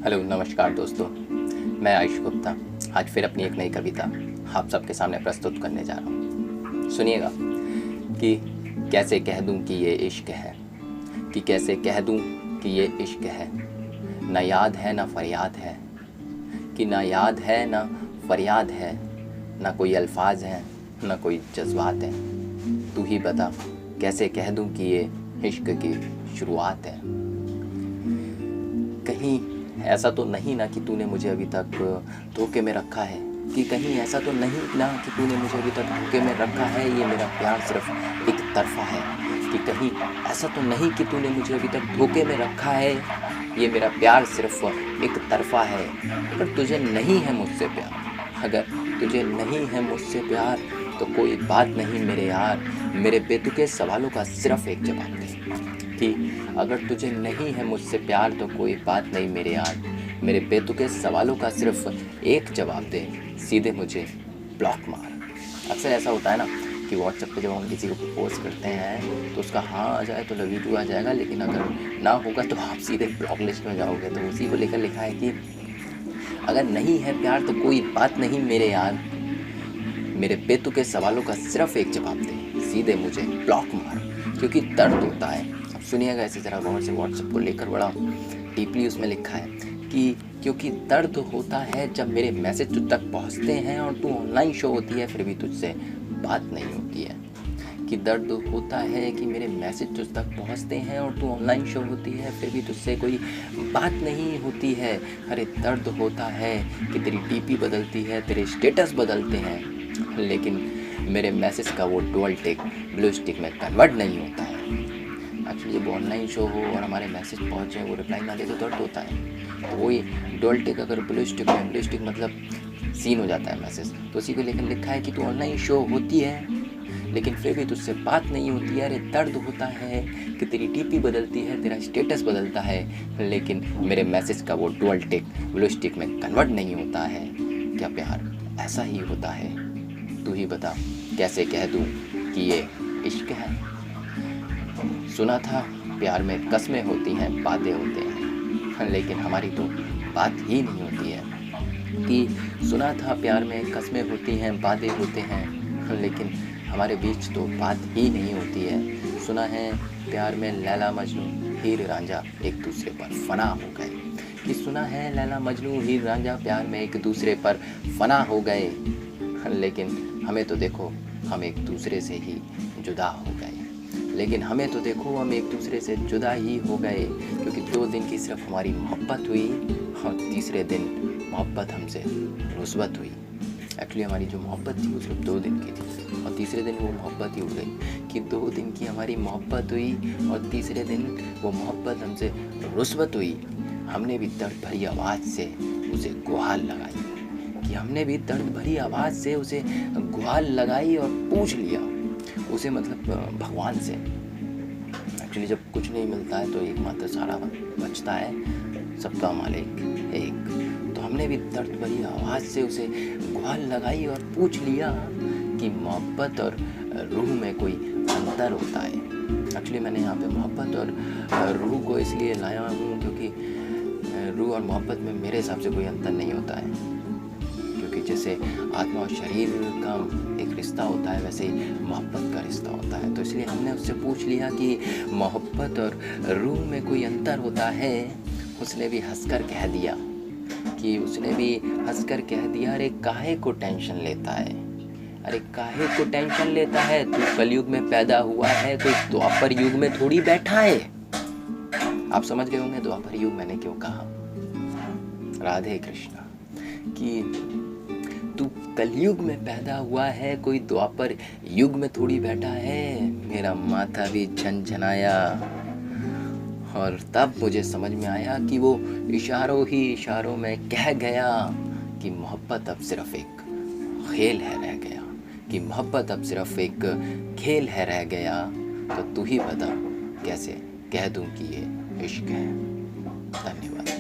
Hello नमस्कार दोस्तों, मैं आयुष गुप्ता आज फिर अपनी एक नई कविता आप सबके सामने प्रस्तुत करने जा रहा हूँ। सुनिएगा कि कैसे कह दूँ कि ये इश्क है, कि कैसे कह दूँ कि ये इश्क है। ना याद है ना फरियाद है, कि ना याद है ना फरियाद है, ना कोई अल्फाज हैं ना कोई जज्बात है। तू ही बता कैसे कह दूँ कि ये इश्क की शुरुआत है। कहीं ऐसा तो नहीं ना कि तूने मुझे अभी तक धोखे में रखा है, कि कहीं ऐसा तो नहीं ना कि तूने मुझे अभी तक धोखे में रखा है। ये मेरा प्यार सिर्फ एक तरफा है, कि कहीं ऐसा तो नहीं कि तूने मुझे अभी तक धोखे में रखा है। ये मेरा प्यार सिर्फ एक तरफा है। अगर तुझे नहीं है मुझसे प्यार, अगर तुझे नहीं है मुझसे प्यार तो कोई बात नहीं मेरे यार। मेरे बेतुके सवालों का सिर्फ एक जवाब दे, कि अगर तुझे नहीं है मुझसे प्यार तो कोई बात नहीं मेरे यार। मेरे बेतुके सवालों का सिर्फ एक जवाब दे, सीधे मुझे ब्लॉक मार। अक्सर ऐसा होता है ना कि व्हाट्सएप पे जब हम किसी को प्रपोज करते हैं तो उसका हाँ आ जाए तो लव यू टू आ जाएगा, लेकिन अगर ना होगा तो आप सीधे ब्लॉक लिस्ट में जाओगे। तो उसी को लेकर लिखा है कि अगर नहीं है प्यार तो कोई बात नहीं मेरे यार। मेरे बेतुके सवालों का सिर्फ एक जवाब दे, सीधे मुझे ब्लॉक मार। क्योंकि दर्द होता है, अब सुनिएगा इसी तरह गौर से, व्हाट्सएप को लेकर बड़ा डीपली उसमें लिखा है कि क्योंकि दर्द होता है जब मेरे मैसेज तुझ तक पहुंचते हैं और तू ऑनलाइन शो होती है फिर भी तुझसे बात नहीं होती है। कि दर्द होता है कि मेरे मैसेज तुझ तक पहुंचते हैं और तू ऑनलाइन शो होती है फिर भी तुझसे कोई बात नहीं होती है। अरे दर्द होता है कि तेरी डीपी बदलती है, तेरे स्टेटस बदलते हैं, लेकिन मेरे मैसेज का वो डुअल टिक ब्लू स्टिक में कन्वर्ट नहीं होता है। एक्चुअली जब ऑनलाइन शो हो और हमारे मैसेज पहुँचे वो रिप्लाई ना दे तो दर्द होता है। तो वही डुअल टिक अगर ब्लू स्टिक में, ब्लू स्टिक मतलब सीन हो जाता है मैसेज, तो उसी को लेकर लिखा है कि तू ऑनलाइन शो होती है लेकिन फिर भी तुझसे बात नहीं होती है। अरे दर्द होता है कि तेरी डीपी बदलती है, तेरा स्टेटस बदलता है, लेकिन मेरे मैसेज का वो डुअल टिक ब्लू स्टिक में कन्वर्ट नहीं होता है। क्या प्यार ऐसा ही होता है? तू ही बता कैसे कह दूँ कि ये इश्क है। सुना था प्यार में कस्में होती हैं, वादे होते हैं, लेकिन हमारी तो बात ही नहीं होती है। कि सुना था प्यार में कस्में होती हैं, वादे होते हैं, लेकिन हमारे बीच तो बात ही नहीं होती है। सुना है प्यार में लैला मजनू हीर रांझा एक दूसरे पर फना हो गए। कि सुना है लैला मजनू हीर रांझा प्यार में एक दूसरे पर फना हो गए, लेकिन हमें तो देखो हम एक दूसरे से ही जुदा हो गए। लेकिन हमें तो देखो हम एक दूसरे से जुदा ही हो गए, क्योंकि 2 दिन की सिर्फ हमारी मोहब्बत हुई और तीसरे दिन मोहब्बत हमसे रुस्वत हुई। एक्चुअली हमारी जो मोहब्बत थी वो सिर्फ 2 दिन की थी और तीसरे दिन वो मोहब्बत ही उड़ गई। कि 2 दिन की हमारी मोहब्बत हुई और तीसरे दिन वो मोहब्बत हमसे रुस्वत हुई। हमने भी दर्द भरी आवाज़ से उसे गुहार लगाई, कि हमने भी दर्द भरी आवाज़ से उसे गुहार लगाई और पूछ लिया उसे, मतलब भगवान से। एक्चुअली जब कुछ नहीं मिलता है तो एकमात्र सहारा बचता है सबका मालिक एक। तो हमने भी दर्द भरी आवाज़ से उसे गुहार लगाई और पूछ लिया कि मोहब्बत और रूह में कोई अंतर होता है। एक्चुअली मैंने यहाँ पे मोहब्बत और रूह को इसलिए लाया हूँ क्योंकि रूह और मोहब्बत में मेरे हिसाब से कोई अंतर नहीं होता है। क्योंकि जैसे आत्मा और शरीर का एक रिश्ता होता है वैसे ही मोहब्बत का रिश्ता होता है। तो इसलिए हमने उससे पूछ लिया कि मोहब्बत और रूह में कोई अंतर होता है। उसने भी हंसकर कह दिया, कि उसने भी हंसकर कह दिया, अरे काहे को टेंशन लेता है, अरे काहे को टेंशन लेता है, तू कलयुग में पैदा हुआ है, कोई द्वापर युग में थोड़ी बैठा है। आप समझ गए होंगे द्वापर युग मैंने क्यों कहा। राधे कृष्णा। कि तू कलयुग में पैदा हुआ है, कोई द्वापर युग में थोड़ी बैठा है। मेरा माथा भी झनझनाया और तब मुझे समझ में आया कि वो इशारों ही इशारों में कह गया कि मोहब्बत अब सिर्फ एक खेल है रह गया, कि मोहब्बत अब सिर्फ एक खेल है रह गया। तो तू ही बता कैसे कह दूं कि ये इश्क है। धन्यवाद।